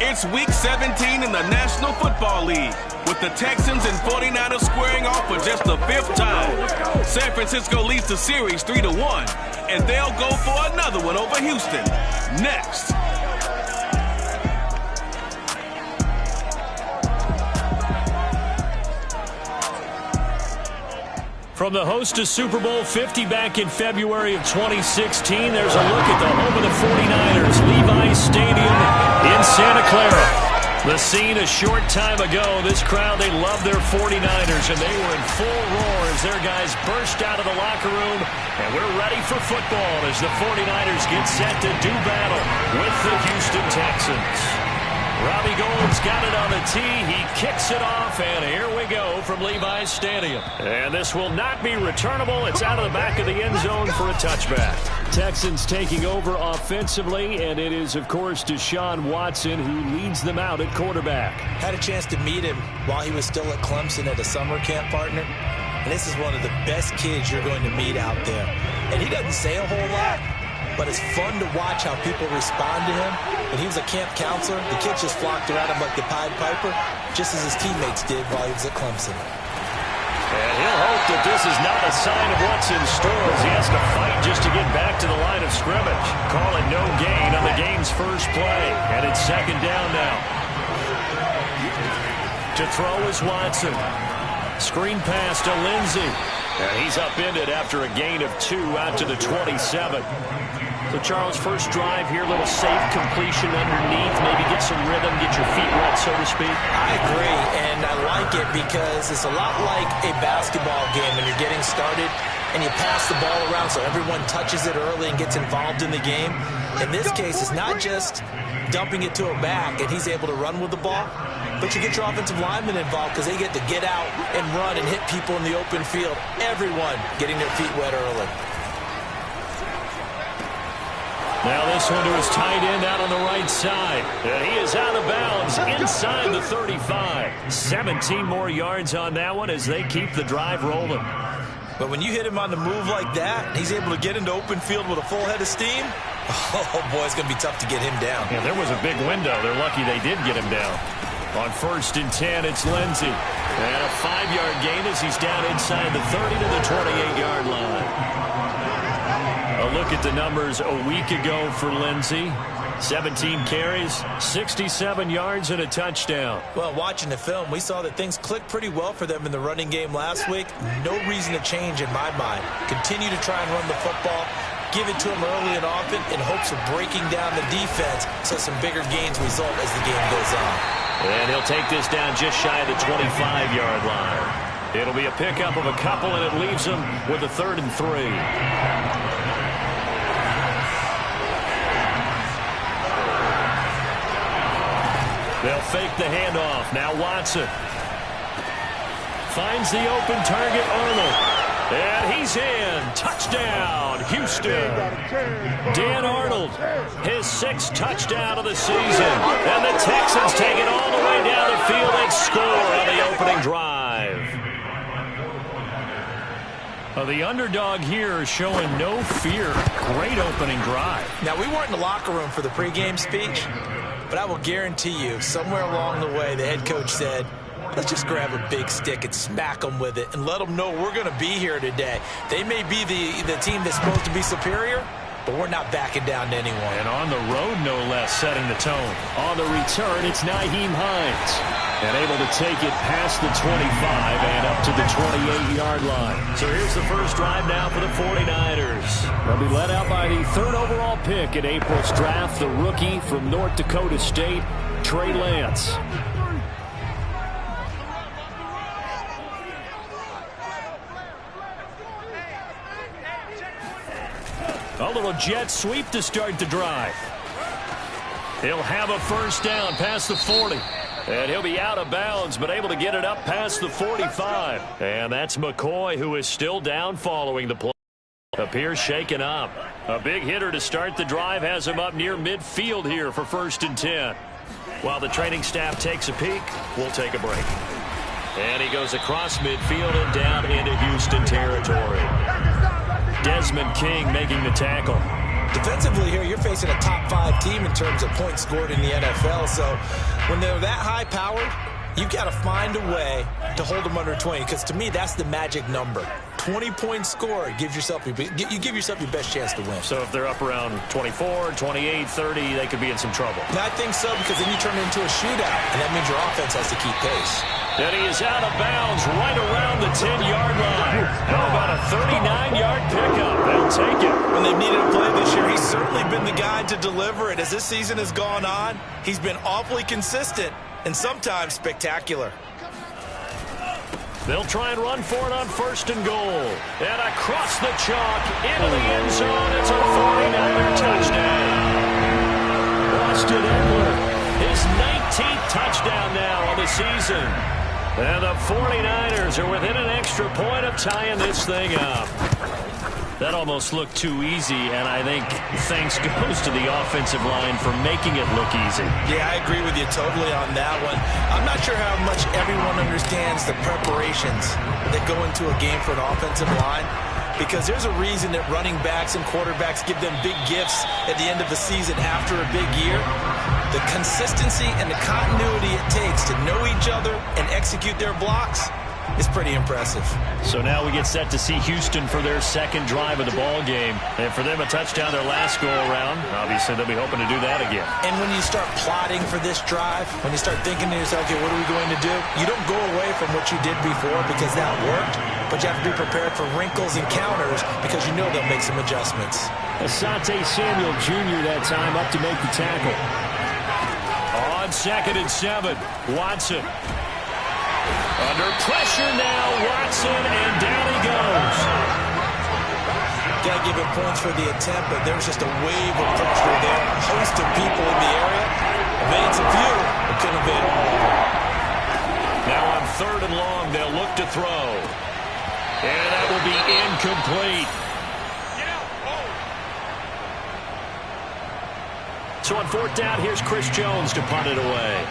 It's Week 17 in the National Football League, with the Texans and 49ers squaring off for just the 5th time. San Francisco leads the series 3-1, and they'll go for another one over Houston next. From the host of Super Bowl 50 back in February of 2016, there's a look at the home of the 49ers, Levi's Stadium in Santa Clara. The scene a short time ago, this crowd, they love their 49ers, and they were in full roar as their guys burst out of the locker room. And we're ready for football as the 49ers get set to do battle with the Houston Texans. Robbie Gould's got it on the tee. He kicks it off, and here we go from Levi's Stadium. And this will not be returnable. It's out of the back of the end zone for a touchback. Texans taking over offensively, and it is, of course, Deshaun Watson who leads them out at quarterback. Had a chance to meet him while he was still at Clemson at a summer camp, partner. And this is one of the best kids you're going to meet out there. And he doesn't say a whole lot, but it's fun to watch how people respond to him. When he was a camp counselor, the kids just flocked around him like the Pied Piper, just as his teammates did while he was at Clemson. And he'll hope that this is not a sign of what's in store as he has to fight just to get back to the line of scrimmage. Call it no gain on the game's first play. And it's second down now. To throw is Watson. Screen pass to Lindsey. And he's upended after a gain of 2 out to the 27. So, Charles, first drive here, a little safe completion underneath, maybe get some rhythm, get your feet wet, so to speak. I agree, and I like it because it's a lot like a basketball game when you're getting started and you pass the ball around so everyone touches it early and gets involved in the game. In this case, it's not just dumping it to a back and he's able to run with the ball, but you get your offensive linemen involved because they get to get out and run and hit people in the open field. Everyone getting their feet wet early. Now this one to his tight end out on the right side. And he is out of bounds inside the 35. 17 more yards on that one as they keep the drive rolling. But when you hit him on the move like that, and he's able to get into open field with a full head of steam, oh boy, it's going to be tough to get him down. Yeah, there was a big window. They're lucky they did get him down. On 1st and 10, it's Lindsey. And a 5-yard gain as he's down inside the 30 to the 28-yard line. A look at the numbers a week ago for Lindsey. 17 carries, 67 yards, and a touchdown. Well, watching the film, we saw that things clicked pretty well for them in the running game last week. No reason to change in my mind. Continue to try and run the football, give it to them early and often in hopes of breaking down the defense so some bigger gains result as the game goes on. And he'll take this down just shy of the 25-yard line. It'll be a pickup of a couple, and it leaves them with a 3rd and 3. They'll fake the handoff. Now Watson finds the open target, Arnold. And he's in. Touchdown, Houston. Dan Arnold, his 6th touchdown of the season. And the Texans take it all the way down the field and score on the opening drive. The underdog here showing no fear. Great opening drive. Now, we weren't in the locker room for the pregame speech, but I will guarantee you, somewhere along the way, the head coach said, let's just grab a big stick and smack them with it and let them know we're going to be here today. They may be the team that's supposed to be superior, but we're not backing down to anyone. And on the road, no less, setting the tone. On the return, it's Nyheim Hines. And able to take it past the 25 and up to the 28-yard line. So here's the first drive now for the 49ers. They'll be led out by the 3rd overall pick in April's draft, the rookie from North Dakota State, Trey Lance. A little jet sweep to start the drive. He'll have a first down past the 40. And he'll be out of bounds, but able to get it up past the 45. And that's McCoy, who is still down following the play. Appears shaken up. A big hitter to start the drive has him up near midfield here for 1st and 10. While the training staff takes a peek, we'll take a break. And he goes across midfield and down into Houston territory. Desmond King making the tackle. Defensively here, you're facing a top 5 team in terms of points scored in the NFL. So when they're that high-powered, you've got to find a way to hold them under 20, because to me, that's the magic number. 20 points scored, you give yourself your best chance to win. So if they're up around 24, 28, 30, they could be in some trouble. And I think so, because then you turn it into a shootout, and that means your offense has to keep pace. And he is out of bounds right around the 10-yard line. How about a 39-yard pickup? They'll take it. When they've needed a play this year, he's certainly been the guy to deliver it. As this season has gone on, he's been awfully consistent and sometimes spectacular. They'll try and run for it on 1st and goal. And across the chalk, into the end zone. It's a 49er touchdown. Austin Eckler, his 19th touchdown now on the season. And the 49ers are within an extra point of tying this thing up. That almost looked too easy, and I think thanks goes to the offensive line for making it look easy. Yeah, I agree with you totally on that one. I'm not sure how much everyone understands the preparations that go into a game for an offensive line, because there's a reason that running backs and quarterbacks give them big gifts at the end of the season after a big year. The consistency and the continuity it takes to know each other and execute their blocks is pretty impressive. So now we get set to see Houston for their second drive of the ball game. And for them, a touchdown their last go-around. Obviously, they'll be hoping to do that again. And when you start plotting for this drive, when you start thinking to yourself, okay, what are we going to do? You don't go away from what you did before because that worked, but you have to be prepared for wrinkles and counters because you know they'll make some adjustments. Asante Samuel Jr. that time up to make the tackle. On 2nd and 7, Watson. Under pressure now, Watson, and down he goes. Got to give him points for the attempt, but there's just a wave of pressure there. A host of people in the area. Evades a few, but couldn't evade all of them. Now on 3rd and long, they'll look to throw. And that will be incomplete. So on 4th down, here's Chris Jones to punt it away.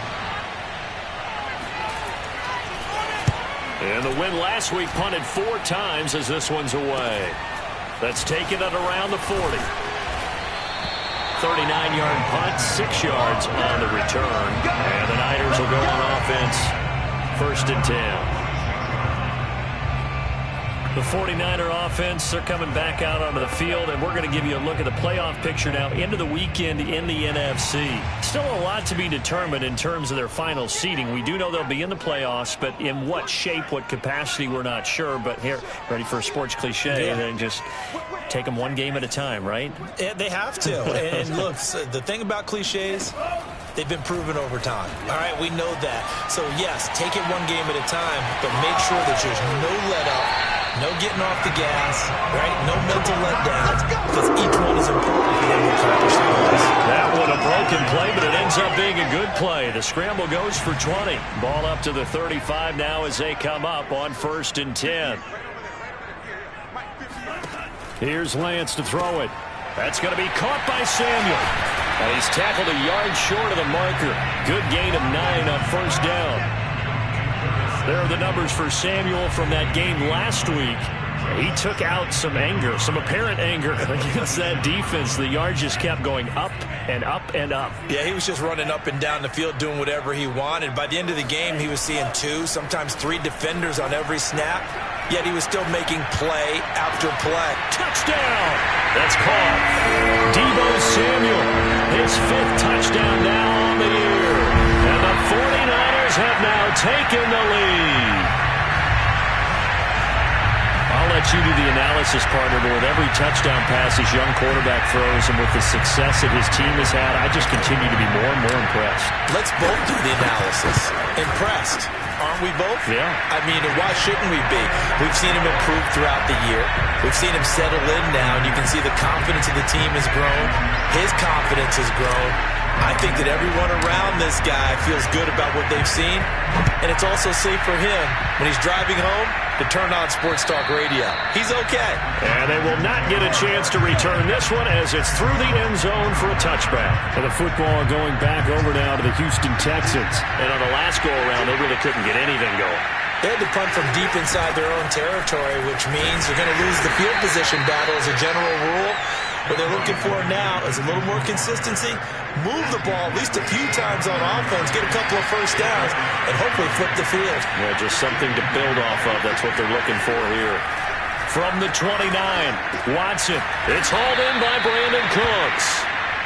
And the win last week punted 4 times as this one's away. That's taken at around the 40. 39-yard punt, 6 yards on the return. And the Niners will go on offense, 1st and 10. The 49er offense, they're coming back out onto the field, and we're going to give you a look at the playoff picture now into the weekend in the NFC. Still a lot to be determined in terms of their final seeding. We do know they'll be in the playoffs, but in what shape, what capacity, we're not sure. But here, ready for a sports cliche, and then just take them one game at a time, right? Yeah, they have to. And look, the thing about cliches, they've been proven over time. All right, we know that. So, yes, take it one game at a time, but make sure that there's no let-up. No getting off the gas, right? No mental letdowns, because each one is important for them to accomplish their goals. That one a broken play, but it ends up being a good play. The scramble goes for 20. Ball up to the 35 now as they come up on 1st and 10. Here's Lance to throw it. That's going to be caught by Samuel. And he's tackled a yard short of the marker. Good gain of 9 on 1st down. There are the numbers for Samuel from that game last week. He took out some anger, some apparent anger against that defense. The yards just kept going up and up and up. Yeah, he was just running up and down the field doing whatever he wanted. By the end of the game, he was seeing 2, sometimes 3 defenders on every snap. Yet he was still making play after play. Touchdown! That's caught. Deebo Samuel, his 5th touchdown now on the year. And the 49ers have now taken the lead. I'll let you do the analysis, partner, but with every touchdown pass his young quarterback throws and with the success that his team has had, I just continue to be more and more impressed. Let's both do the analysis. Impressed. Aren't we both? Yeah. I mean, why shouldn't we be? We've seen him improve throughout the year. We've seen him settle in now, and you can see the confidence of the team has grown. His confidence has grown. I think that everyone around this guy feels good about what they've seen, and it's also safe for him when he's driving home to turn on Sports Talk Radio. He's okay. And they will not get a chance to return this one as it's through the end zone for a touchback. And the football going back over now to the Houston Texans. And on the last go-around, they really couldn't get anything going. They had to punt from deep inside their own territory, which means they're going to lose the field position battle as a general rule. What they're looking for now is a little more consistency, move the ball at least a few times on offense, get a couple of first downs, and hopefully flip the field. Yeah, just something to build off of. That's what they're looking for here. From the 29, Watson. It's hauled in by Brandon Cooks.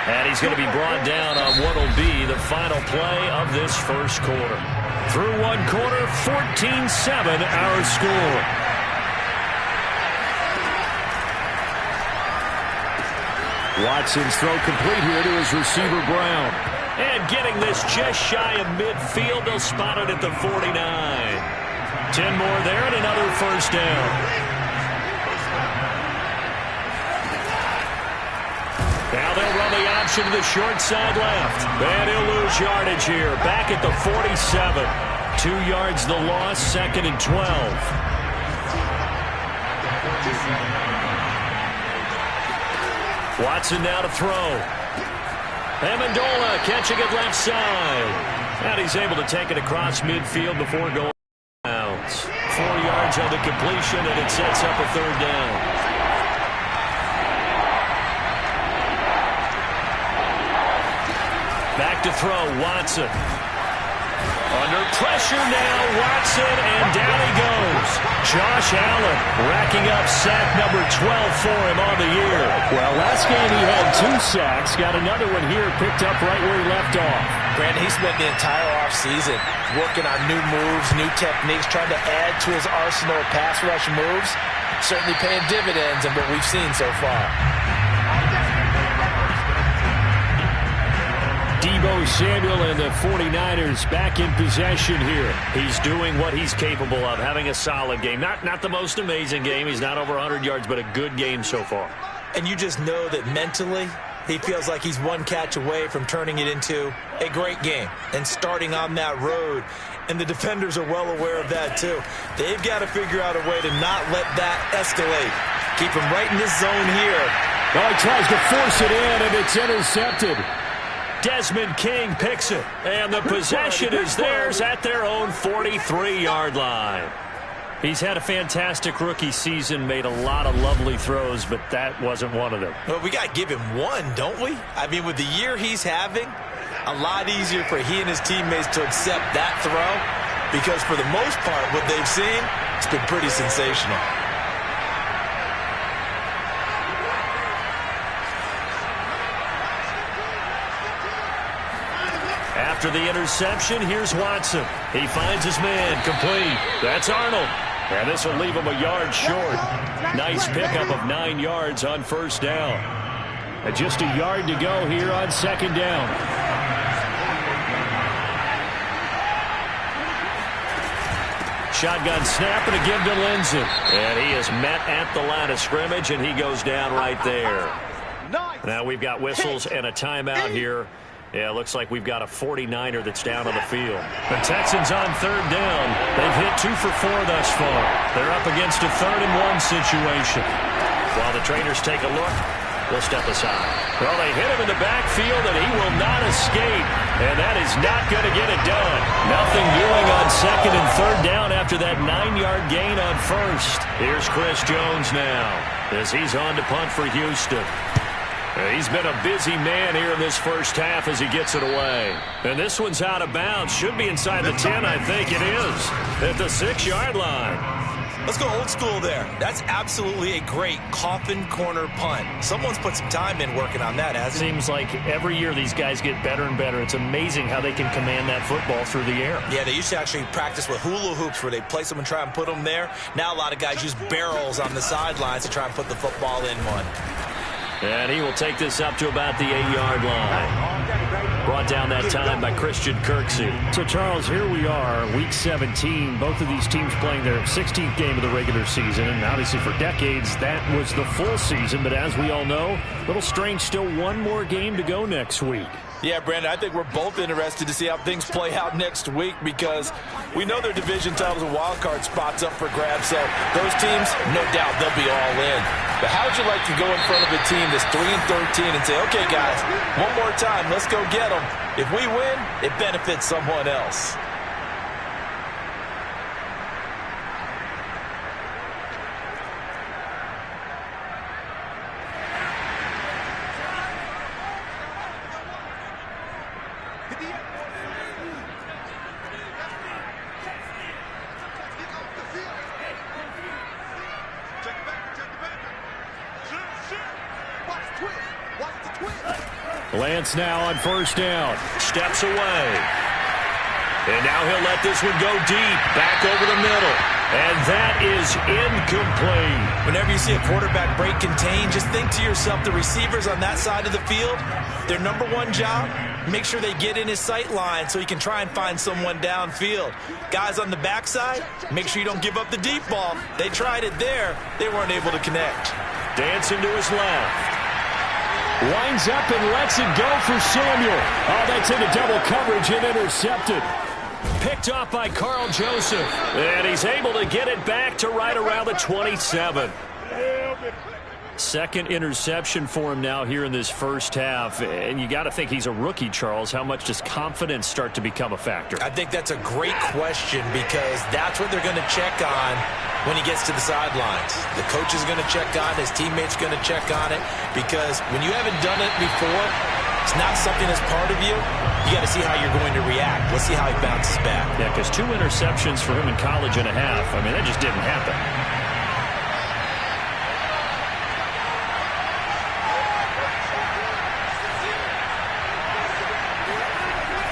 And he's going to be brought down on what will be the final play of this first quarter. Through one quarter, 14-7 our score. Watson's throw complete here to his receiver, Brown. And getting this just shy of midfield, they'll spot it at the 49. 10 more there and another first down. Now they'll run the option to the short side left. And he'll lose yardage here. Back at the 47. 2 yards the loss, 2nd and 12. Watson now to throw. Amendola catching it left side. And he's able to take it across midfield before going out. 4 yards on the completion, and it sets up a third down. Back to throw, Watson. Under pressure now, Watson, and down he goes. Josh Allen racking up sack number 12 for him on the year. Well, last game he had 2 sacks. Got another one here picked up right where he left off. Brandon, he spent the entire offseason working on new moves, new techniques, trying to add to his arsenal of pass rush moves. Certainly paying dividends in what we've seen so far. Deebo Samuel and the 49ers back in possession here. He's doing what he's capable of, having a solid game. Not the most amazing game. He's not over 100 yards, but a good game so far. And you just know that mentally he feels like he's one catch away from turning it into a great game and starting on that road. And the defenders are well aware of that too. They've got to figure out a way to not let that escalate. Keep him right in this zone here. Well, he tries to force it in, and it's intercepted. Desmond King picks it, and the possession is theirs at their own 43-yard line. He's had a fantastic rookie season, made a lot of lovely throws, but that wasn't one of them. Well, we got to give him one, don't we? I mean, with the year he's having, a lot easier for he and his teammates to accept that throw, because for the most part, what they've seen, it's been pretty sensational. After the interception, here's Watson. He finds his man, complete. That's Arnold. And this will leave him a yard short. Nice pickup of 9 yards on first down. And just a yard to go here on second down. Shotgun snap and a give to Lindsey. And he is met at the line of scrimmage, and he goes down right there. Now we've got whistles and a timeout here. Yeah, it looks like we've got a 49er that's down on the field. The Texans on third down. They've hit 2 for 4 thus far. They're up against a 3rd and 1 situation. While the trainers take a look, they'll step aside. Well, they hit him in the backfield, and he will not escape. And that is not going to get it done. Nothing doing on 2nd and 3rd down after that 9-yard gain on first. Here's Chris Jones now as he's on to punt for Houston. He's been a busy man here in this first half as he gets it away. And this one's out of bounds. Should be inside the 10, I think it is. At the 6-yard line. Let's go old school there. That's absolutely a great coffin corner punt. Someone's put some time in working on that, hasn't it? Seems like every year these guys get better and better. It's amazing how they can command that football through the air. Yeah, they used to actually practice with hula hoops where they place them and try and put them there. Now a lot of guys use barrels on the sidelines to try and put the football in one. And he will take this up to about the 8-yard line. Brought down that time by Christian Kirksey. So, Charles, here we are, Week 17. Both of these teams playing their 16th game of the regular season. And obviously for decades, that was the full season. But as we all know, a little strange, still one more game to go next week. Yeah, Brandon, I think we're both interested to see how things play out next week because we know their division titles and wild card spots up for grabs. So those teams, no doubt, they'll be all in. But how would you like to go in front of a team that's 3-13 and say, okay, guys, one more time, let's go get them. If we win, it benefits someone else. Lance now on first down. Steps away. And now he'll let this one go deep. Back over the middle. And that is incomplete. Whenever you see a quarterback break contain, just think to yourself, the receivers on that side of the field, their number one job, make sure they get in his sight line so he can try and find someone downfield. Guys on the backside, make sure you don't give up the deep ball. They tried it there. They weren't able to connect. Dancing to his left. Winds up and lets it go for Samuel. Oh, that's into double coverage and intercepted. Picked off by Carl Joseph. And he's able to get it back to right around the 27. Second interception for him now here in this first half. And you got to think he's a rookie, Charles. How much does confidence start to become a factor? I think that's a great question because that's what they're going to check on when he gets to the sidelines. The coach is going to check on it. His teammates going to check on it because when you haven't done it before, it's not something that's part of you. You got to see how you're going to react. Let's see how he bounces back. Yeah, because 2 interceptions for him in college and a half. I mean, that just didn't happen.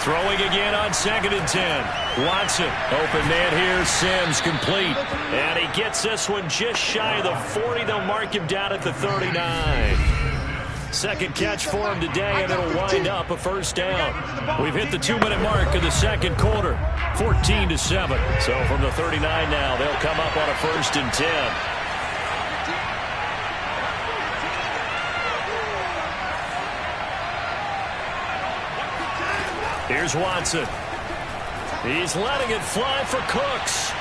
Throwing again on 2nd and 10. Watson, open man here, Sims complete. And he gets this one just shy of the 40. They'll mark him down at the 39. Second catch for him today, and it'll wind up a first down. We've hit the 2-minute mark of the second quarter, 14-7. So from the 39 now, they'll come up on a 1st and 10. Here's Watson. He's letting it fly for Cooks.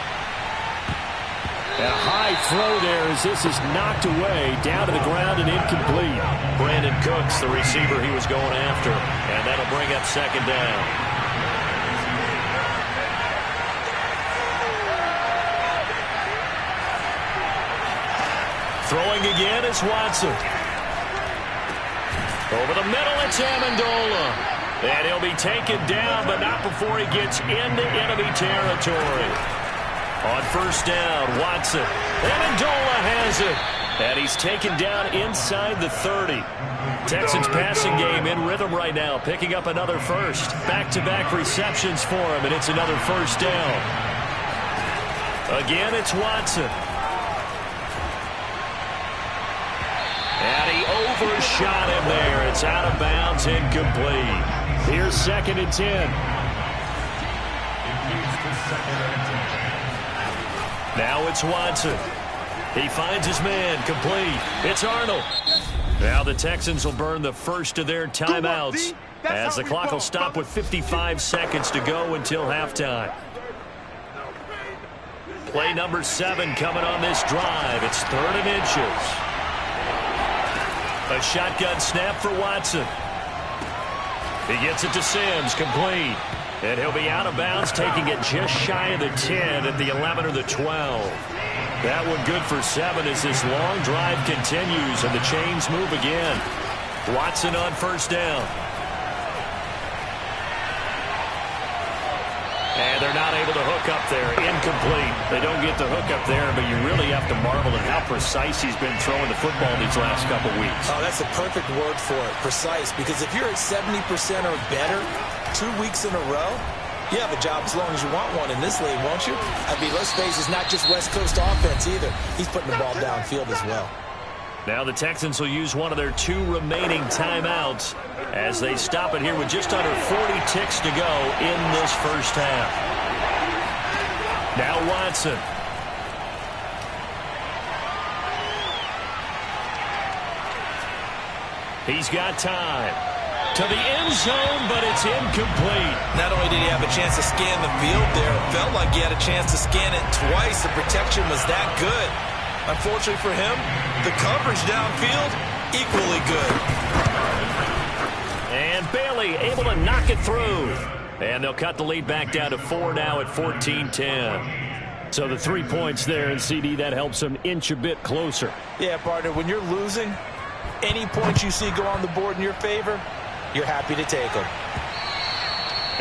And a high throw there as this is knocked away, down to the ground and incomplete. Brandon Cooks, the receiver he was going after. And that'll bring up 2nd down. Throwing again is Watson. Over the middle, it's Amendola. And he'll be taken down, but not before he gets into enemy territory. On first down, Watson. Amendola has it. And he's taken down inside the 30. Texans passing game in rhythm right now, picking up another first. Back-to-back receptions for him, and it's another first down. Again, it's Watson. And he overshot him there. It's out of bounds, incomplete. Here's 2nd and 10. Now it's Watson. He finds his man, complete. It's Arnold. Now the Texans will burn the first of their timeouts as the clock will stop with 55 seconds to go until halftime. Play number 7 coming on this drive. It's 3rd and inches. A shotgun snap for Watson. He gets it to Sims, complete. And he'll be out of bounds, taking it just shy of the 10 at the 11 or the 12. That one good for 7 as this long drive continues and the chains move again. Watson on first down. And they're not able to hook up there. Incomplete. They don't get the hook up there, but you really have to marvel at how precise he's been throwing the football these last couple weeks. Oh, that's a perfect word for it, precise, because if you're at 70% or better 2 weeks in a row, you have a job as long as you want one in this league, won't you? I mean, let's face it, it's not just West Coast offense either. He's putting the ball downfield as well. Now the Texans will use one of their 2 remaining timeouts as they stop it here with just under 40 ticks to go in this first half. Now Watson. He's got time. To the end zone, but it's incomplete. Not only did he have a chance to scan the field there, it felt like he had a chance to scan it twice. The protection was that good. Unfortunately for him, the coverage downfield, equally good. And Bailey able to knock it through. And they'll cut the lead back down to 4 now at 14-10. So the 3 points there, and CD, that helps them inch a bit closer. Yeah, partner, when you're losing, any points you see go on the board in your favor, you're happy to take them.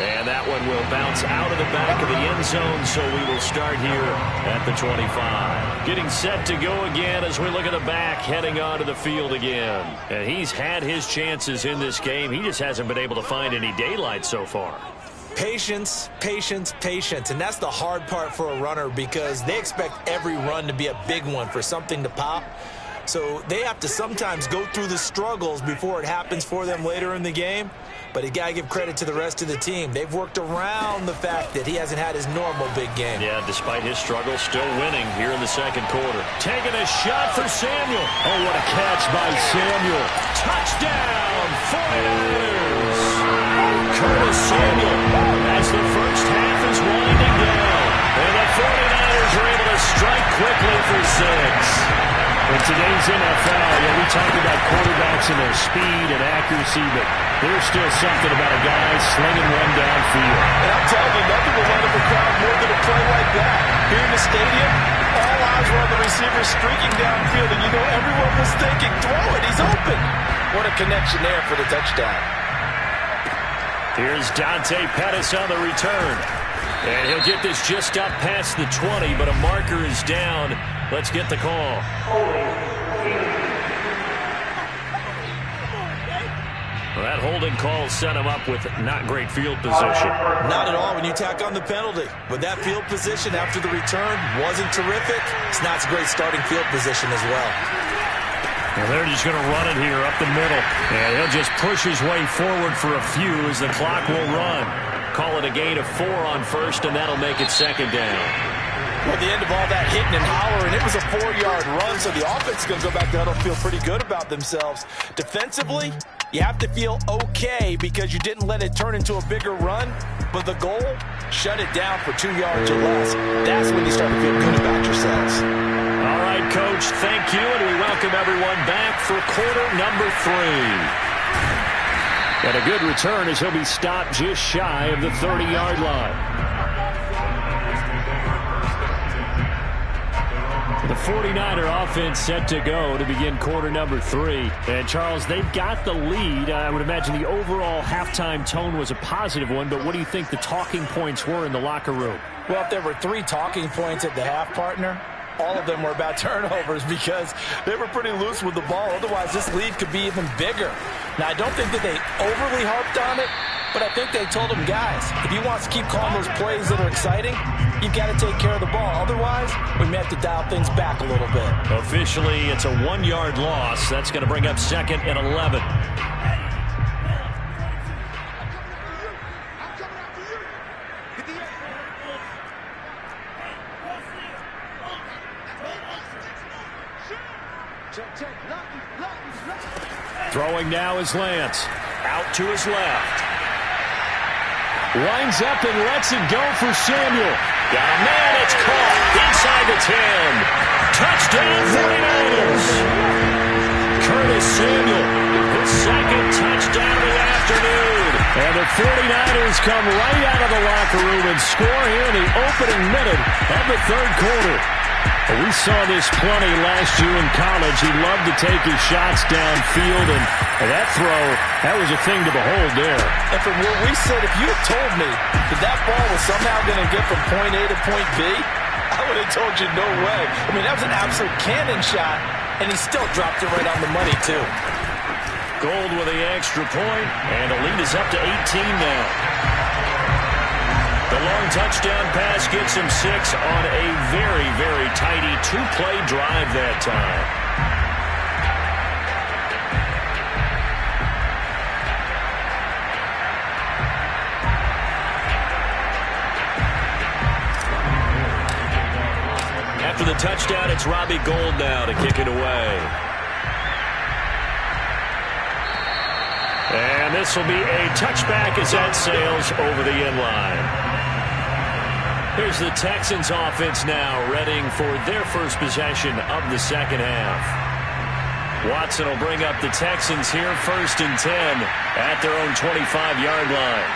And that one will bounce out of the back of the end zone, so we will start here at the 25. Getting set to go again as we look at the back, heading onto the field again. And he's had his chances in this game. He just hasn't been able to find any daylight so far. Patience, patience, patience. And that's the hard part for a runner because they expect every run to be a big one for something to pop. So they have to sometimes go through the struggles before it happens for them later in the game. But you got to give credit to the rest of the team. They've worked around the fact that he hasn't had his normal big game. Yeah, despite his struggle, still winning here in the second quarter. Taking a shot for Samuel. Oh, what a catch by Samuel. Touchdown, 49ers. Curtis Samuel as the first half is winding down. And the 49ers are able to strike quickly for 6. In today's NFL, we talked about quarterbacks and their speed and accuracy, but there's still something about a guy slinging one downfield. And I'm telling you, nothing will run up a crowd more than a play like that. Here in the stadium, all eyes were on the receiver streaking downfield, and you know everyone was thinking, throw it, he's open. What a connection there for the touchdown. Here's Dante Pettis on the return. And he'll get this just up past the 20, but a marker is down. Let's get the call. Well, that holding call set him up with not great field position. Not at all when you tack on the penalty. But that field position after the return wasn't terrific. It's not a great starting field position as well. Well, they're just going to run it here up the middle. And he'll just push his way forward for a few as the clock will run. Call it a gain of 4 on first, and that'll make it second down. Well, the end of all that hitting and hollering, it was a 4-yard run, so the offense is going to go back to huddle, feel pretty good about themselves. Defensively, you have to feel okay because you didn't let it turn into a bigger run, but the goal, shut it down for 2 yards or less. That's when you start to feel good about yourselves. All right, Coach, thank you, and we welcome everyone back for quarter number 3. And a good return as he'll be stopped just shy of the 30-yard line. The 49er offense set to go to begin quarter number 3. And, Charles, they've got the lead. I would imagine the overall halftime tone was a positive one, but what do you think the talking points were in the locker room? Well, if there were 3 talking points at the half, partner, all of them were about turnovers because they were pretty loose with the ball. Otherwise, this lead could be even bigger. Now, I don't think that they overly harped on it, but I think they told them, guys, if you want to keep calling those plays that are exciting, you've got to take care of the ball. Otherwise, we may have to dial things back a little bit. Officially, it's a 1-yard loss. That's going to bring up second and 11. Throwing now is Lance. Out to his left. Winds up and lets it go for Samuel. Got a man, it's caught inside the 10. Touchdown 49ers. Curtis Samuel, his second touchdown of the afternoon. And the 49ers come right out of the locker room and score here in the opening minute of the third quarter. We saw this plenty last year in college. He loved to take his shots downfield, and that throw, that was a thing to behold there. And from where we sit, if you had told me that that ball was somehow going to get from point A to point B, I would have told you no way. I mean, that was an absolute cannon shot, and he still dropped it right on the money, too. Gold with the extra point, and the lead is up to 18 now. The long touchdown pass gets him 6 on a very, very tidy 2-play drive that time. After the touchdown, it's Robbie Gould now to kick it away. And this will be a touchback as that sails over the end line. Here's the Texans offense now, readying for their first possession of the second half. Watson will bring up the Texans here, 1st and 10 at their own 25-yard line.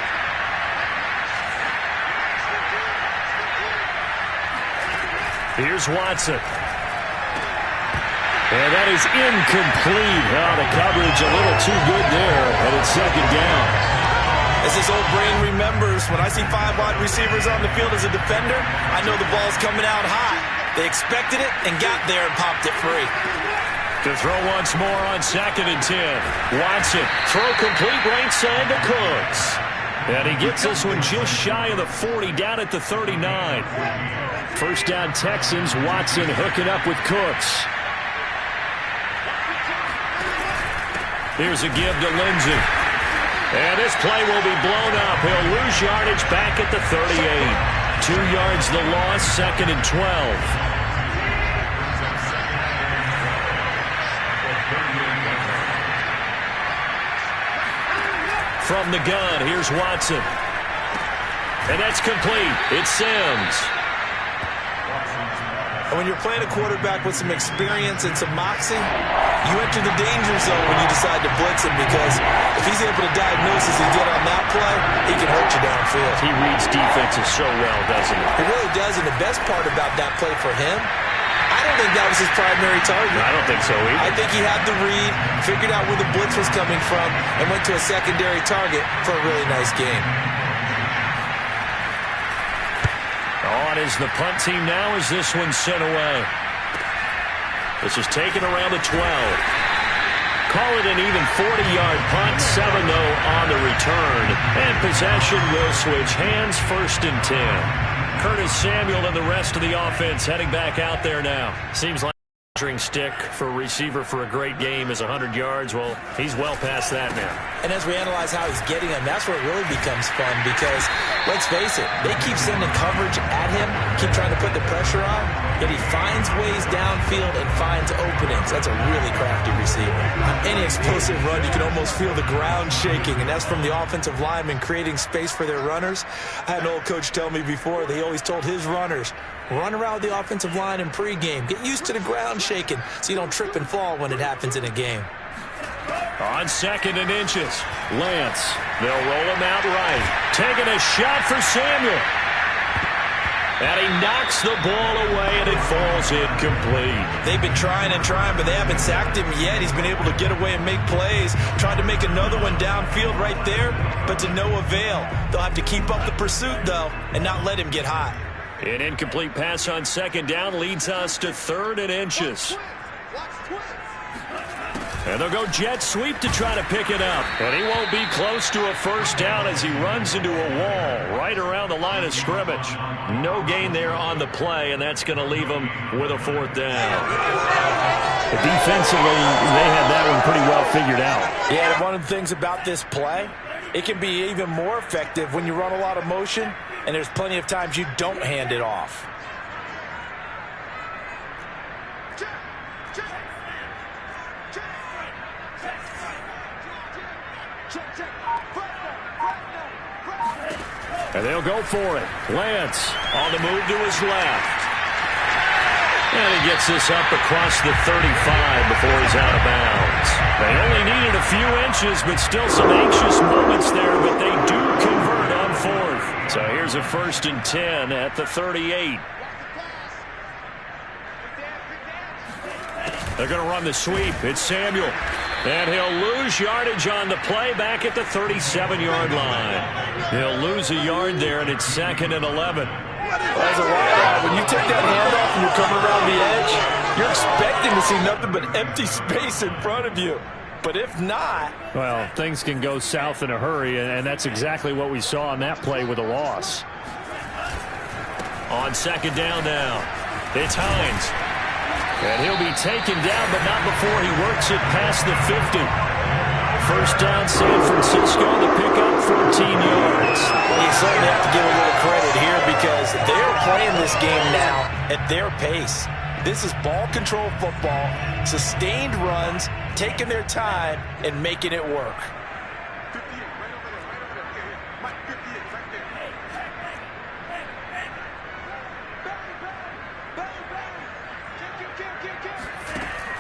Here's Watson. And that is incomplete. Oh, the coverage a little too good there, and it's second down. As his old brain remembers, when I see 5 wide receivers on the field as a defender, I know the ball's coming out high. They expected it and got there and popped it free. To throw once more on 2nd and 10. Watson, throw complete right side to Cooks. And he gets this one just shy of the 40, down at the 39. First down Texans, Watson hooking up with Cooks. Here's a give to Lindsey. And this play will be blown up. He'll lose yardage back at the 38. 2 yards the loss, 2nd and 12. From the gun, here's Watson. And that's complete. It's Sims. And when you're playing a quarterback with some experience and some moxie, you enter the danger zone when you decide to blitz him, because if he's able to diagnose as he did on that play, he can hurt you downfield. He reads defenses so well, doesn't he? He really does, and the best part about that play for him, I don't think that was his primary target. I don't think so either. I think he had the read, figured out where the blitz was coming from, and went to a secondary target for a really nice game. On is the punt team now as this one's sent away. This is taken around the 12. Call it an even 40-yard punt, 7-0 on the return. And possession will switch hands, 1st and 10. Curtis Samuel and the rest of the offense heading back out there now. Seems like a measuring stick for a receiver for a great game is 100 yards. Well, he's well past that now. And as we analyze how he's getting them, that's where it really becomes fun, because let's face it, they keep sending coverage at him, keep trying to put the pressure on, yet he finds ways downfield and finds openings. That's a really crafty receiver. On any explosive run, you can almost feel the ground shaking, and that's from the offensive linemen creating space for their runners. I had an old coach tell me before, they always told his runners, run around the offensive line in pregame. Get used to the ground shaking so you don't trip and fall when it happens in a game. On 2nd and inches, Lance. They'll roll him out right. Taking a shot for Samuel. And he knocks the ball away, and it falls incomplete. They've been trying and trying, but they haven't sacked him yet. He's been able to get away and make plays. Tried to make another one downfield right there, but to no avail. They'll have to keep up the pursuit, though, and not let him get hot. An incomplete pass on 2nd down leads us to 3rd and inches. And they'll go jet sweep to try to pick it up. And he won't be close to a 1st down as he runs into a wall right around the line of scrimmage. No gain there on the play, and that's going to leave him with a 4th down. Defensively, they had that one pretty well figured out. Yeah, and one of the things about this play, it can be even more effective when you run a lot of motion, and there's plenty of times you don't hand it off. And they'll go for it. Lance on the move to his left. And he gets this up across the 35 before he's out of bounds. They only needed a few inches, but still some anxious moments there, but they do convert on 4th. So here's a 1st and 10 at the 38. They're going to run the sweep. It's Samuel. And he'll lose yardage on the play back at the 37-yard line. He'll lose a yard there, and it's 2nd and 11. As a wideout, when you take that handoff and you're coming around the edge, you're expecting to see nothing but empty space in front of you. But if not... Well, things can go south in a hurry, and that's exactly what we saw on that play with a loss. On 2nd down now, it's Hines. And he'll be taken down, but not before he works it past the 50. 1st down, San Francisco, the pickup, 14 yards. You certainly have to give a little credit here, because they're playing this game now at their pace. This is ball control football, sustained runs, taking their time, and making it work.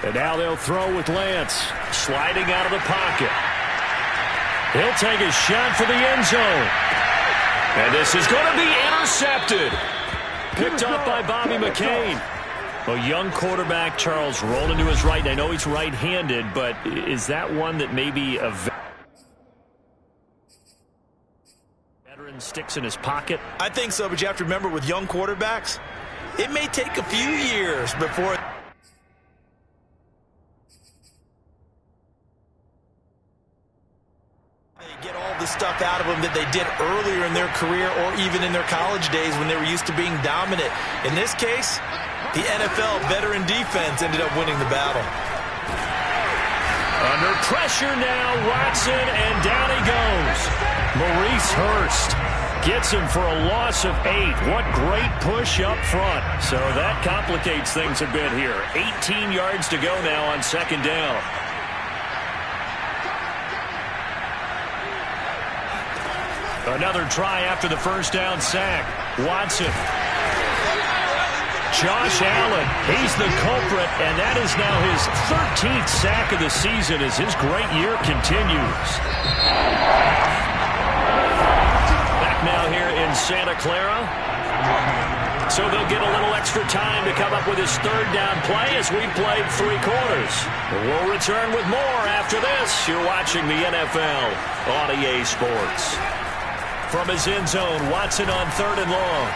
And now they'll throw with Lance, sliding out of the pocket. He'll take a shot for the end zone. And this is going to be intercepted. Picked up by Bobby McCain. A young quarterback, Charles, rolling to his right. I know he's right-handed, but is that one that maybe a Veteran sticks in his pocket. I think so, but you have to remember with young quarterbacks, it may take a few years before they get all the stuff out of them that they did earlier in their career or even in their college days when they were used to being dominant. In this case, the NFL veteran defense ended up winning the battle. Under pressure now, Watson, and down he goes. Maurice Hurst gets him for a loss of 8. What great push up front. So that complicates things a bit here. 18 yards to go now on second down. Another try after the first down sack. Watson. Josh Allen, he's the culprit, and that is now his 13th sack of the season as his great year continues. Back now here in Santa Clara. So they'll get a little extra time to come up with his third down play as we played 3 quarters. We'll return with more after this. You're watching the NFL on EA Sports. From his end zone, Watson on 3rd and long.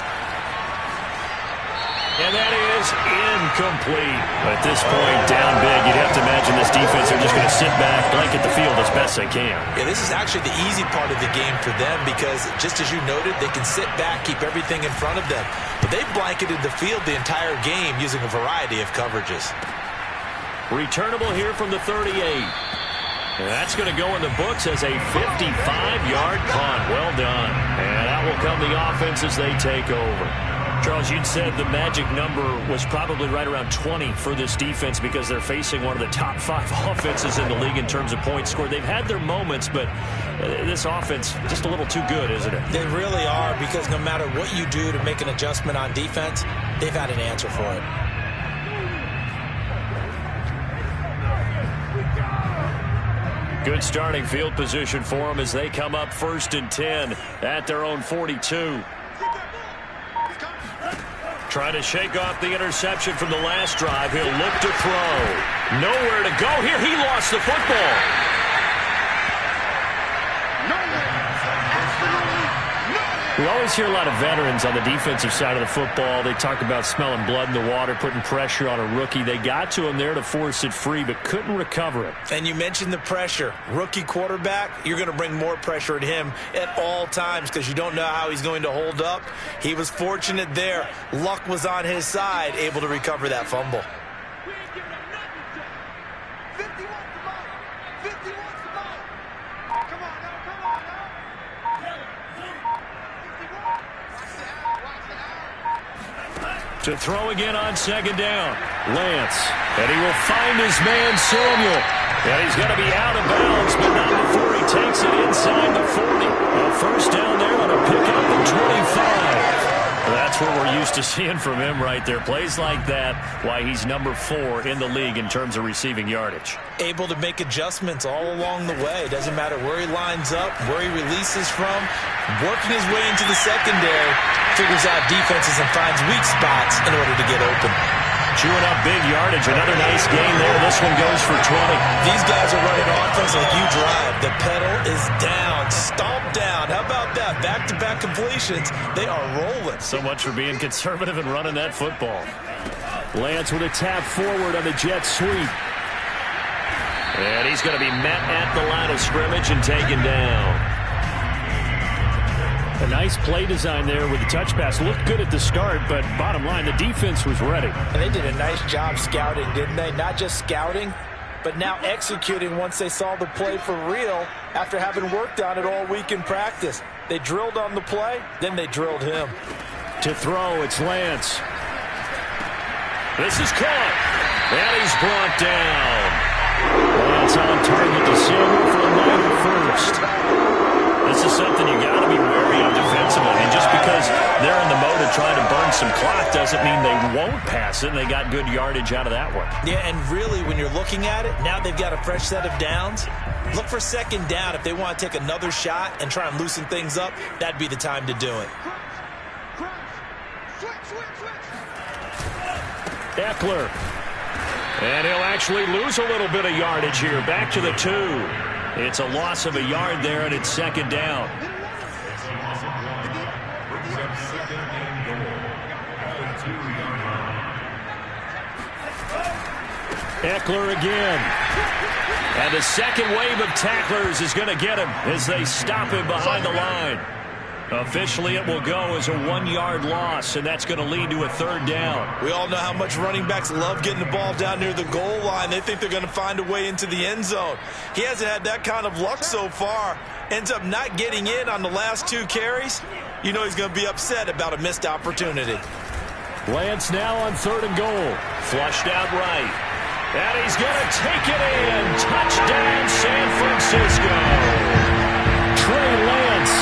And that is incomplete. At this point, down big, you'd have to imagine this defense are just going to sit back, blanket the field as best they can. Yeah, this is actually the easy part of the game for them because, just as you noted, they can sit back, keep everything in front of them. But they've blanketed the field the entire game using a variety of coverages. Returnable here from the 38. And that's going to go in the books as a 55-yard punt. Well done. And that will come the offense as they take over. Charles, you'd said the magic number was probably right around 20 for this defense because they're facing one of the top 5 offenses in the league in terms of points scored. They've had their moments, but this offense just a little too good, isn't it? They really are, because no matter what you do to make an adjustment on defense, they've had an answer for it. Good starting field position for them as they come up 1st and 10 at their own 42. Trying to shake off the interception from the last drive. He'll look to throw. Nowhere to go here. He lost the football. We always hear a lot of veterans on the defensive side of the football. They talk about smelling blood in the water, putting pressure on a rookie. They got to him there to force it free, but couldn't recover it. And you mentioned the pressure. Rookie quarterback, you're going to bring more pressure at him at all times because you don't know how he's going to hold up. He was fortunate there. Luck was on his side, able to recover that fumble. To throw again on second down. Lance. And he will find his man, Samuel. And he's going to be out of bounds, but not before he takes it inside the 40. A first down there on a pickup at 25. That's what we're used to seeing from him right there. Plays like that, why he's number 4 in the league in terms of receiving yardage. Able to make adjustments all along the way. Doesn't matter where he lines up, where he releases from. Working his way into the secondary. Figures out defenses and finds weak spots in order to get open. Chewing up big yardage. Another nice gain there. This one goes for 20. These guys are running offense like you drive. The pedal is down. Stomp down. How about that? Back-to-back completions. They are rolling. So much for being conservative and running that football. Lance with a tap forward on the jet sweep. And he's going to be met at the line of scrimmage and taken down. A nice play design there with the touch pass. Looked good at the start, but bottom line, the defense was ready. And they did a nice job scouting, didn't they? Not just scouting, but now executing once they saw the play for real after having worked on it all week in practice. They drilled on the play, then they drilled him. To throw, it's Lance. This is caught. And he's brought down. Lance on target to Samuel for a minor first. This is something you got to be wary of defensively. And just because they're in the mode of trying to burn some clock doesn't mean they won't pass it. And they got good yardage out of that one. Yeah, and really, when you're looking at it, now they've got a fresh set of downs. Look for second down. If they want to take another shot and try and loosen things up, that'd be the time to do it. Eckler. And he'll actually lose a little bit of yardage here. Back to the 2. It's a loss of a yard there, and it's second down. Eckler again. And the second wave of tacklers is going to get him as they stop him behind the line. Officially, it will go as a 1-yard loss, and that's going to lead to a third down. We all know how much running backs love getting the ball down near the goal line. They think they're going to find a way into the end zone. He hasn't had that kind of luck so far. Ends up not getting in on the last 2 carries. You know he's going to be upset about a missed opportunity. Lance now on 3rd and goal. Flushed out right. And he's going to take it in. Touchdown, San Francisco. Trey Lance,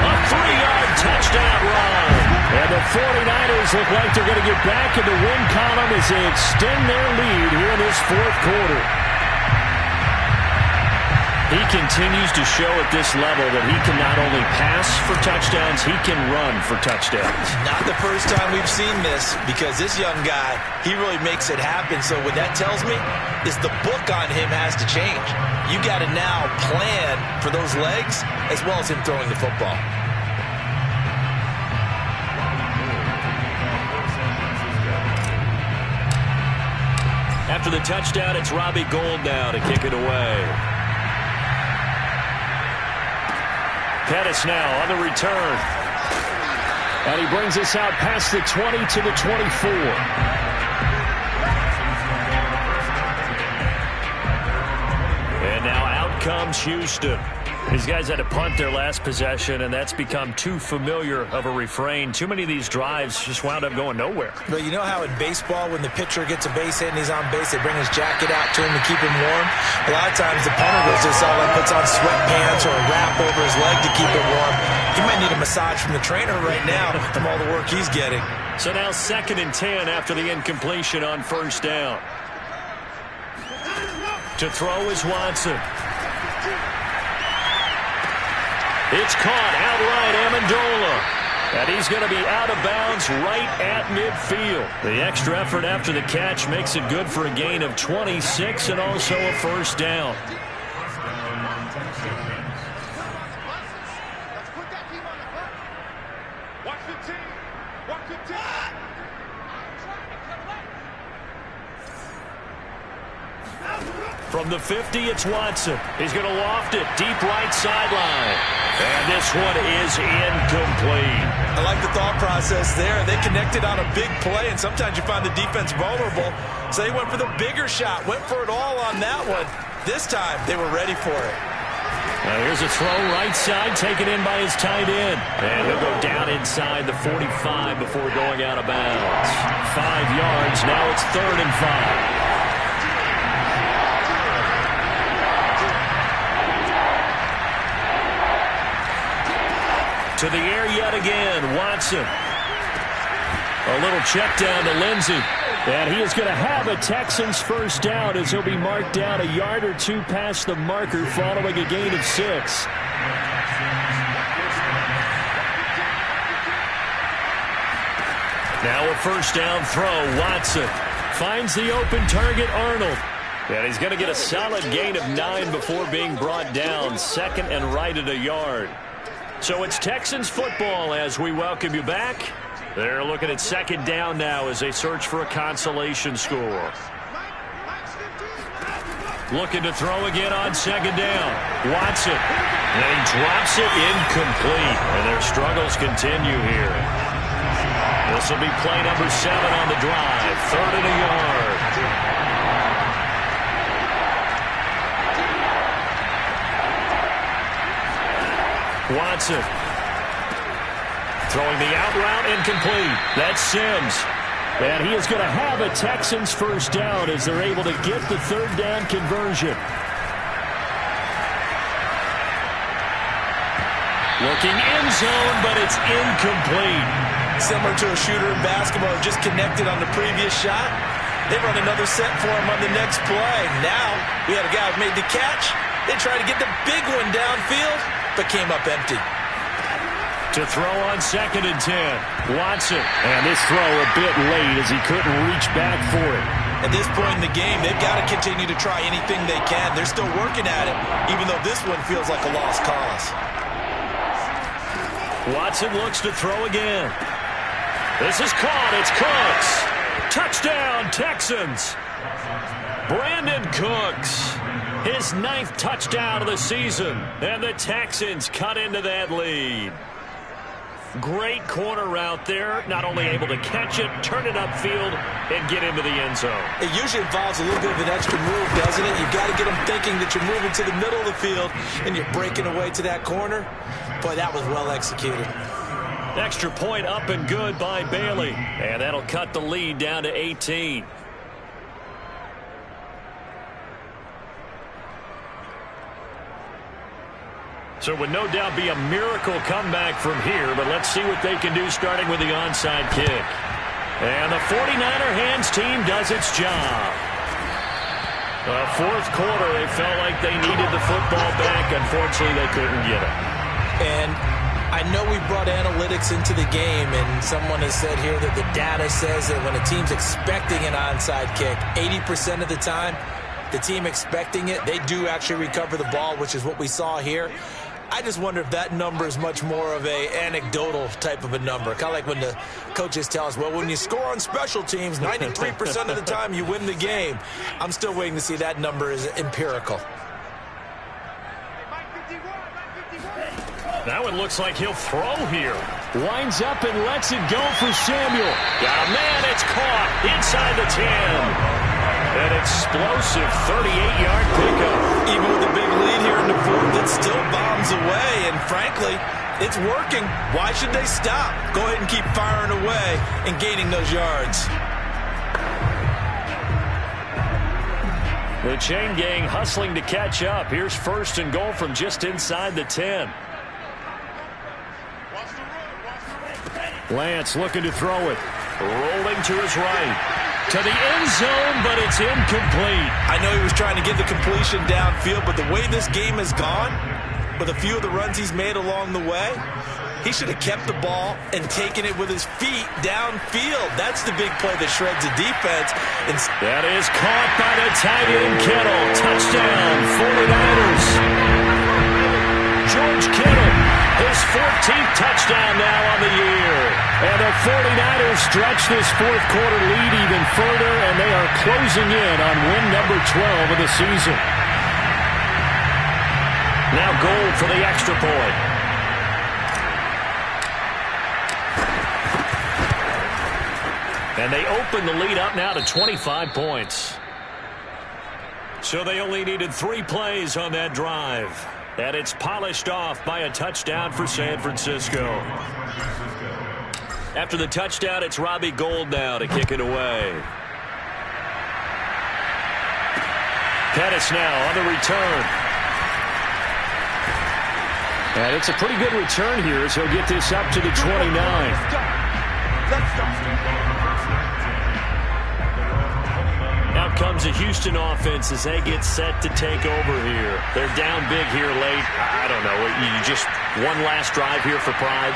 a 3-yard touchdown run. And the 49ers look like they're going to get back in the win column as they extend their lead here in this 4th quarter. He continues to show at this level that he can not only pass for touchdowns, he can run for touchdowns. Not the first time we've seen this, because this young guy, he really makes it happen. So what that tells me is the book on him has to change. You got to now plan for those legs as well as him throwing the football. After the touchdown, it's Robbie Gould now to kick it away. Pettis now on the return. And he brings us out past the 20 to the 24. And now out comes Houston. These guys had to punt their last possession, and that's become too familiar of a refrain. Too many of these drives just wound up going nowhere. But you know how in baseball, when the pitcher gets a base hit and he's on base, they bring his jacket out to him to keep him warm? A lot of times the punter goes this all and puts on sweatpants or a wrap over his leg to keep it warm. He might need a massage from the trainer right now from all the work he's getting. So now 2nd and 10 after the incompletion on 1st down. To throw is Watson. It's caught outright, Amendola. And he's going to be out of bounds right at midfield. The extra effort after the catch makes it good for a gain of 26 and also a 1st down. From the 50, it's Watson. He's going to loft it deep right sideline. And this one is incomplete. I like the thought process there. They connected on a big play, and sometimes you find the defense vulnerable. So they went for the bigger shot, went for it all on that one. This time, they were ready for it. Now here's a throw right side, taken in by his tight end. And he'll go down inside the 45 before going out of bounds. 5 yards, now it's 3rd and 5. To the air yet again, Watson. A little check down to Lindsey. And he is going to have a Texans 1st down as he'll be marked down a yard or 2 past the marker following a gain of 6. Now a 1st down throw. Watson finds the open target, Arnold. And he's going to get a solid gain of 9 before being brought down. 2nd and right at a yard. So it's Texans football as we welcome you back. They're looking at 2nd down now as they search for a consolation score. Looking to throw again on 2nd down. Watson. And he drops it incomplete. And their struggles continue here. This will be play number 7 on the drive. 3rd and a yard. Watson throwing the out route incomplete. That's Sims. And he is going to have a Texans 1st down as they're able to get the 3rd down conversion. Looking end zone, but it's incomplete. Similar to a shooter in basketball, just connected on the previous shot. They run another set for him on the next play. Now we had a guy who made the catch. They tried to get the big one downfield, but came up empty. To throw on 2nd and 10. Watson. And this throw a bit late as he couldn't reach back for it. At this point in the game, they've got to continue to try anything they can. They're still working at it, even though this one feels like a lost cause. Watson looks to throw again. This is caught. It's Cooks. Touchdown, Texans. Brandon Cooks, his 9th touchdown of the season, and the Texans cut into that lead. Great corner route there, not only able to catch it, turn it upfield, and get into the end zone. It usually involves a little bit of an extra move, doesn't it? You've got to get them thinking that you're moving to the middle of the field, and you're breaking away to that corner. Boy, that was well executed. Extra point up and good by Bailey, and that'll cut the lead down to 18. So it would no doubt be a miracle comeback from here, but let's see what they can do starting with the onside kick. And the 49er hands team does its job. The fourth quarter, they felt like they needed the football back. Unfortunately, they couldn't get it. And I know we brought analytics into the game, and someone has said here that the data says that when a team's expecting an onside kick, 80% of the time, the team expecting it, they do actually recover the ball, which is what we saw here. I just wonder if that number is much more of a anecdotal type of a number. Kind of like when the coaches tell us, well, when you score on special teams, 93% of the time you win the game. I'm still waiting to see that number is empirical. That one looks like he'll throw here. Winds up and lets it go for Samuel. Got a man, it's caught inside the 10. An explosive 38-yard pickup. Even with a big lead here in the fourth, it still bombs away. And frankly, it's working. Why should they stop? Go ahead and keep firing away and gaining those yards. The chain gang hustling to catch up. Here's 1st and goal from just inside the 10. Lance looking to throw it. Rolling to his right. To the end zone, but it's incomplete. I know he was trying to get the completion downfield, but the way this game has gone, with a few of the runs he's made along the way, he should have kept the ball and taken it with his feet downfield. That's the big play that shreds the defense. That is caught by the tight end Kittle. Touchdown, 49ers. George Kittle, his 14th touchdown now on the year. And the 49ers stretch this fourth quarter lead even further, and they are closing in on win number 12 of the season. Now goal for the extra point. And they open the lead up now to 25 points. So they only needed 3 plays on that drive. And it's polished off by a touchdown for San Francisco. After the touchdown, it's Robbie Gould now to kick it away. Pettis now on the return. And it's a pretty good return here as he'll get this up to the 29. Out comes the Houston offense as they get set to take over here. They're down big here late. I don't know. You just one last drive here for pride.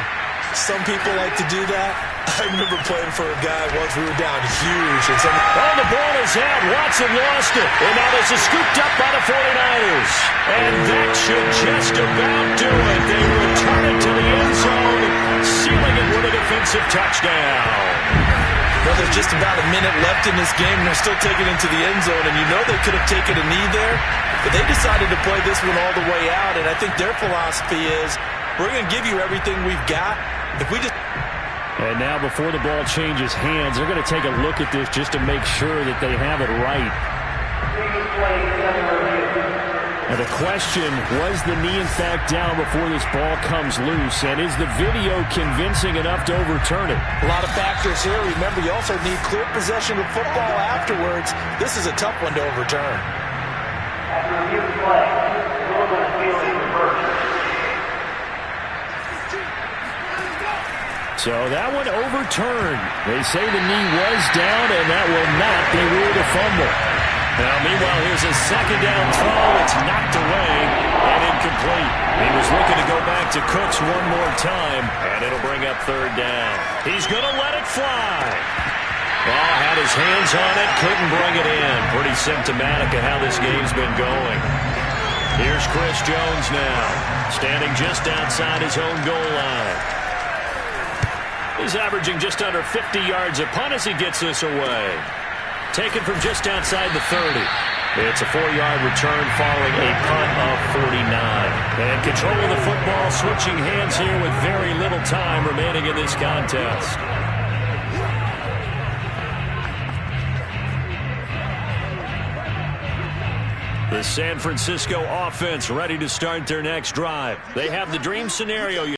Some people like to do that. I remember playing for a guy once we were down huge. And the ball is out. Watson lost it. And now this is scooped up by the 49ers. And that should just about do it. They return it to the end zone, sealing it with a defensive touchdown. Well, there's just about a minute left in this game, and they're still taking it into the end zone. And you know they could have taken a knee there, but they decided to play this one all the way out. And I think their philosophy is, we're going to give you everything we've got. If we just... And now before the ball changes hands, they're going to take a look at this just to make sure that they have it right. And the question, was the knee in fact down before this ball comes loose? And is the video convincing enough to overturn it? A lot of factors here. Remember, you also need clear possession of football afterwards. This is a tough one to overturn. After review play, Louisville fielding reversed. So that one overturned. They say the knee was down, and that will not be ruled a fumble. Now, meanwhile, here's a second down throw. It's knocked away and incomplete. He was looking to go back to Cooks one more time, and it'll bring up third down. He's going to let it fly. Oh, had his hands on it, couldn't bring it in. Pretty symptomatic of how this game's been going. Here's Chris Jones now, standing just outside his own goal line. He's averaging just under 50 yards a punt as he gets this away. Taken from just outside the 30. It's a 4-yard return following a punt of 49. And controlling the football, switching hands here with very little time remaining in this contest. The San Francisco offense ready to start their next drive. They have the dream scenario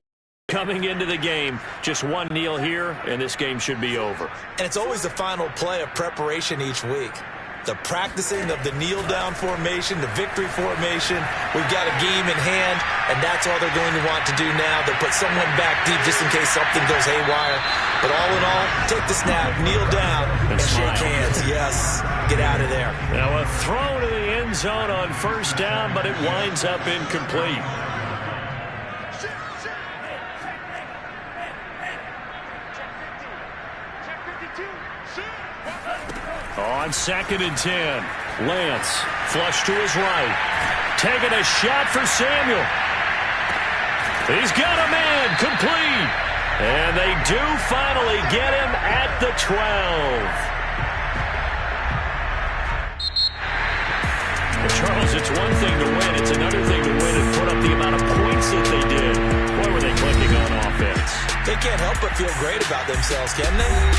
coming into the game. Just one kneel here, and this game should be over. And it's always the final play of preparation each week. The practicing of the kneel-down formation, the victory formation. We've got a game in hand, and that's all they're going to want to do now. They'll put someone back deep just in case something goes haywire. But all in all, take the snap, kneel down, and shake hands. Yes, get out of there. Now a throw to the end zone on first down, but it winds up incomplete. On 2nd and 10, Lance flush to his right. Taking a shot for Samuel. He's got a man, complete. And they do finally get him at the 12. Well, Charles, it's one thing to win. It's another thing to win and put up the amount of points that they did. Boy, were they clicking on offense. They can't help but feel great about themselves, can they?